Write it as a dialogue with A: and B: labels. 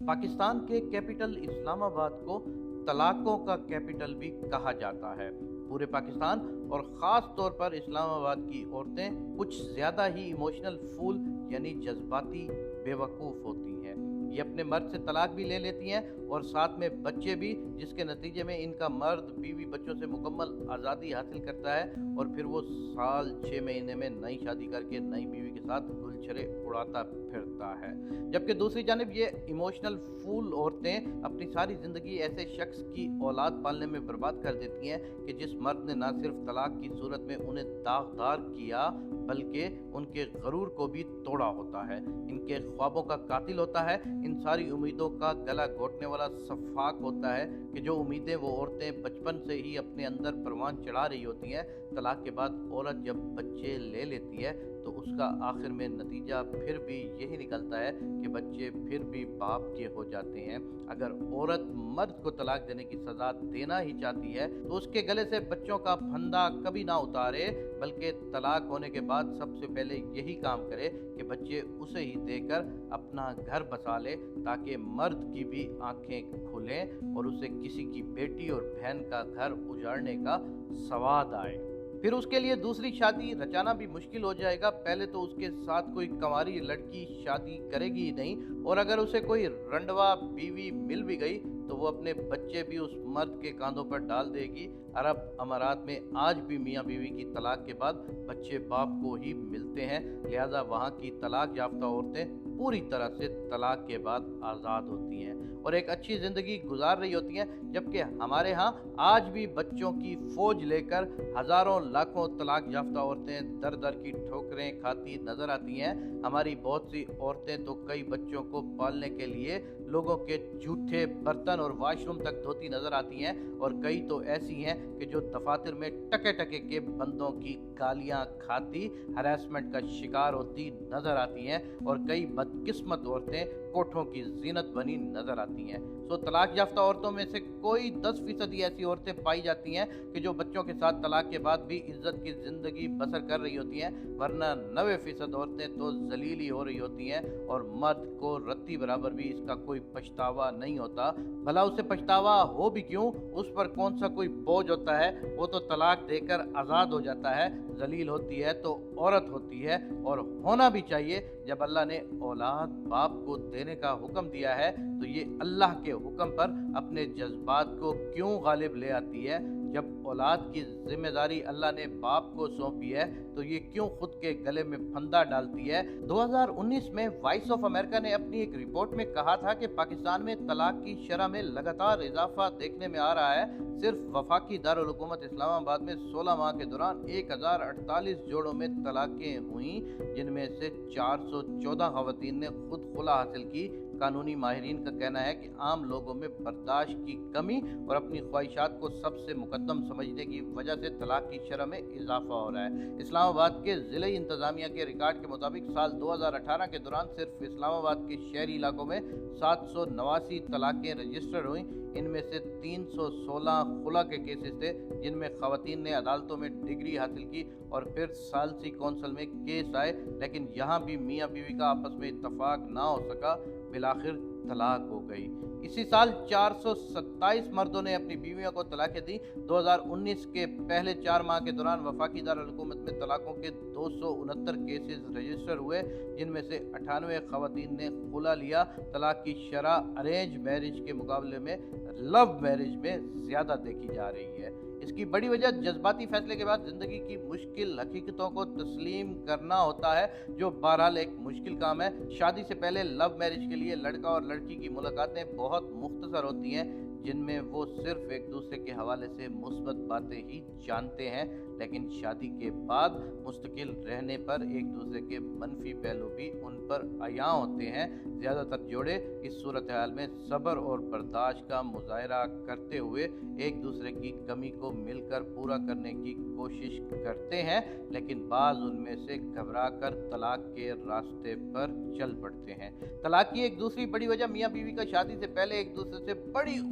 A: پاکستان کے کیپٹل اسلام آباد کو طلاقوں کا کیپٹل بھی کہا جاتا ہے۔ پورے پاکستان اور خاص طور پر اسلام آباد کی عورتیں کچھ زیادہ ہی ایموشنل فول یعنی جذباتی بے وقوف ہوتی ہیں۔ یہ اپنے مرد سے طلاق بھی لے لیتی ہیں اور ساتھ میں بچے بھی، جس کے نتیجے میں ان کا مرد بیوی بچوں سے مکمل آزادی حاصل کرتا ہے اور پھر وہ سال 6 مہینے میں نئی شادی کر کے نئی بیوی کے ساتھ گلچھرے اڑاتا پھرتا ہے۔ جبکہ دوسری جانب یہ ایموشنل فول عورتیں اپنی ساری زندگی ایسے شخص کی اولاد پالنے میں برباد کر دیتی ہیں کہ جس مرد نے نہ صرف طلاق کی صورت میں انہیں داغدار کیا بلکہ ان کے غرور کو بھی توڑا ہوتا ہے، ان کے خوابوں کا قاتل ہوتا ہے، ان ساری امیدوں کا گلا گھونٹنے والا سفاک ہوتا ہے کہ جو امیدیں وہ عورتیں بچپن سے ہی اپنے اندر پروان چڑھا رہی ہوتی ہیں، طلاق کے بعد عورت جب بچے لے لیتی ہے تو اس کا آخر میں نتیجہ پھر بھی یہی نکلتا ہے کہ بچے پھر بھی باپ کے ہو جاتے ہیں۔ اگر عورت مرد کو طلاق دینے کی سزا دینا ہی چاہتی ہے تو اس کے گلے سے بچوں کا پھندا کبھی نہ اتارے، بلکہ طلاق ہونے کے بعد سب سے پہلے یہی کام کرے کہ بچے اسے ہی دے کر اپنا گھر بسا لے، تاکہ مرد کی بھی آنکھیں کھلیں اور اسے کسی کی بیٹی اور بہن کا گھر اجاڑنے کا سواد آئے۔ پھر اس کے لیے دوسری شادی رچانا بھی مشکل ہو جائے گا۔ پہلے تو اس کے ساتھ کوئی کنواری لڑکی شادی کرے گی ہی نہیں، اور اگر اسے کوئی رنڈوا بیوی مل بھی گئی تو وہ اپنے بچے بھی اس مرد کے کاندھوں پر ڈال دے گی۔ عرب امارات میں آج بھی میاں بیوی کی طلاق کے بعد بچے باپ کو ہی ملتے ہیں، لہذا وہاں کی طلاق یافتہ عورتیں پوری طرح سے طلاق کے بعد آزاد ہوتی ہیں اور ایک اچھی زندگی گزار رہی ہوتی ہیں، جبکہ ہمارے ہاں آج بھی بچوں کی فوج لے کر ہزاروں لاکھوں طلاق یافتہ عورتیں در در کی ٹھوکریں کھاتی نظر آتی ہیں۔ ہماری بہت سی عورتیں تو کئی بچوں کو پالنے کے لیے لوگوں کے جھوٹے برتن اور واش روم تک دھوتی نظر آتی ہیں، اور کئی تو ایسی ہیں کہ جو دفاتر میں ٹکے ٹکے کے بندوں کی گالیاں کھاتی ہراسمنٹ کا شکار ہوتی نظر آتی ہیں، اور کئی بدقسمت عورتیں کوٹھوں کی زینت بنی نظر آتی ہیں۔ طلاق یافتہ عورتوں میں سے کوئی 10% ہی ایسی عورتیں پائی جاتی ہیں کہ جو بچوں کے ساتھ طلاق کے بعد بھی عزت کی زندگی بسر کر رہی ہوتی ہیں، ورنہ 90% عورتیں تو ذلیل ہی ہو رہی ہوتی ہیں اور مرد کو رتی برابر بھی اس کا کوئی پچھتاوا نہیں ہوتا۔ بھلا اسے پچھتاوا ہو بھی کیوں، اس پر کون سا کوئی بوجھ ہوتا ہے، وہ تو طلاق دے کر آزاد ہو جاتا ہے۔ ذلیل ہوتی ہے تو عورت ہوتی ہے، اور ہونا بھی چاہیے۔ جب اللہ نے اولاد باپ کو دینے کا حکم دیا ہے تو یہ اللہ کے حکم پر اپنے جذبات کو کیوں غالب لے آتی ہے؟ جب اولاد کی ذمہ داری اللہ نے باپ کو سونپی ہے تو یہ کیوں خود کے گلے میں پھندا ڈالتی ہے؟ 2019 میں وائس آف امریکہ نے اپنی ایک رپورٹ میں کہا تھا کہ پاکستان میں طلاق کی شرح میں لگاتار اضافہ دیکھنے میں آ رہا ہے۔ صرف وفاقی دارالحکومت اسلام آباد میں 16 ماہ کے دوران 1048 جوڑوں میں طلاقیں ہوئیں، جن میں سے 414 خواتین نے خود خلا حاصل کی۔ قانونی ماہرین کا کہنا ہے کہ عام لوگوں میں برداشت کی کمی اور اپنی خواہشات کو سب سے مقدم سمجھنے کی وجہ سے طلاق کی شرح میں اضافہ ہو رہا ہے۔ اسلام آباد کے ضلعی انتظامیہ کے ریکارڈ کے مطابق سال 2018 کے دوران صرف اسلام آباد کے شہری علاقوں میں 789 طلاقیں رجسٹر ہوئیں۔ ان میں سے 316 خلا کے کیسز تھے، جن میں خواتین نے عدالتوں میں ڈگری حاصل کی اور پھر ثالثی کونسل میں کیس آئے، لیکن یہاں بھی میاں بیوی کا آپس میں اتفاق نہ ہو سکا، بالآخر طلاق ہو گئی۔ اسی سال 427 مردوں نے اپنی بیویوں کو طلاقیں دی۔ 2019 کے پہلے 4 ماہ کے دوران وفاقی دارالحکومت میں طلاقوں کے 269 کیسز رجسٹر ہوئے، جن میں سے 98 خواتین نے خلا لیا۔ طلاق کی شرح ارینج میرج کے مقابلے میں لو میرج میں زیادہ دیکھی جا رہی ہے۔ اس کی بڑی وجہ جذباتی فیصلے کے بعد زندگی کی مشکل حقیقتوں کو تسلیم کرنا ہوتا ہے، جو بہرحال ایک مشکل کام ہے۔ شادی سے پہلے لو میرج کے لیے لڑکا اور لڑکی کی ملاقاتیں بہت مختصر ہوتی ہیں، جن میں وہ صرف ایک دوسرے کے حوالے سے مثبت باتیں ہی جانتے ہیں، لیکن شادی کے بعد مستقل رہنے پر ایک دوسرے کے منفی پہلو بھی ان پر عیاں ہوتے ہیں۔ زیادہ تر جوڑے اس صورتحال میں صبر اور برداشت کا مظاہرہ کرتے ہوئے ایک دوسرے کی کمی کو مل کر پورا کرنے کی کوشش کرتے ہیں، لیکن بعض ان میں سے گھبرا کر طلاق کے راستے پر چل پڑتے ہیں۔ طلاق کی ایک دوسری بڑی وجہ میاں بیوی کا شادی سے پہلے ایک دوسرے سے بڑی